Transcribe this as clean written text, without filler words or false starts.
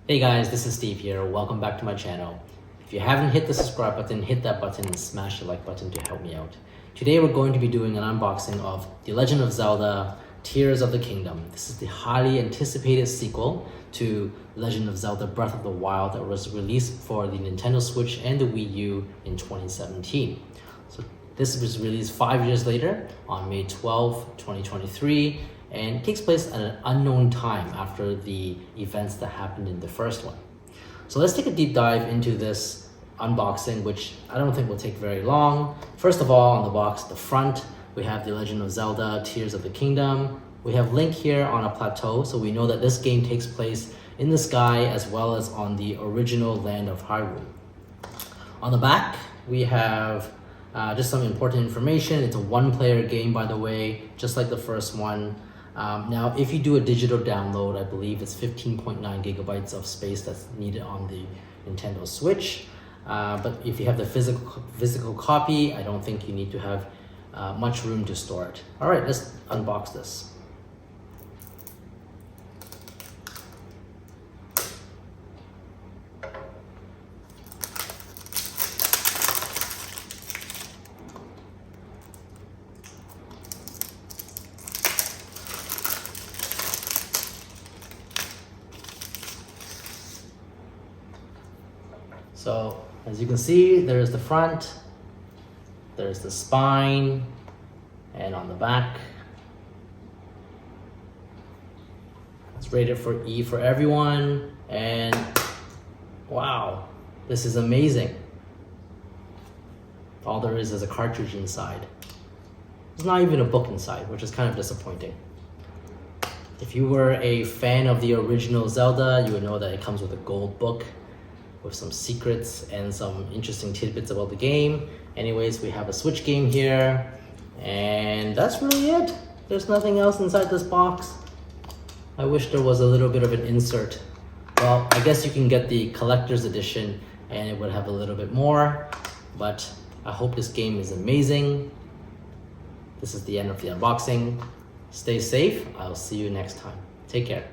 Hey guys, this is Steve here. Welcome back to my channel. If you haven't hit the subscribe button, hit that button and smash the like button to help me out. Today we're going to be doing an unboxing of The Legend of Zelda Tears of the Kingdom. This is the highly anticipated sequel to Legend of Zelda Breath of the Wild that was released for the Nintendo Switch and the Wii U in 2017. So this was released 5 years later on May 12, 2023, and it takes place at an unknown time after the events that happened in the first one. So let's take a deep dive into this unboxing, which I don't think will take very long. First of all, on the box, the front, we have The Legend of Zelda Tears of the Kingdom. We have Link here on a plateau, so we know that this game takes place in the sky as well as on the original land of Hyrule. On the back, we have just some important information. It's a one-player game, by the way, just like the first one. Now, if you do a digital download, I believe it's 15.9 gigabytes of space that's needed on the Nintendo Switch. But if you have the physical copy, I don't think you need to have much room to store it. All right, let's unbox this. So as you can see, there's the front, there's the spine, and on the back, it's rated for E for everyone. And wow, this is amazing. All there is a cartridge inside. There's not even a book inside, which is kind of disappointing. If you were a fan of the original Zelda, you would know that it comes with a gold book with some secrets and some interesting tidbits about the game. Anyways, we have a Switch game here, and that's really it. There's nothing else inside this box. I wish there was a little bit of an insert. Well, I guess you can get the collector's edition and it would have a little bit more, but I hope this game is amazing. This is the end of the unboxing. Stay safe. I'll see you next time. Take care.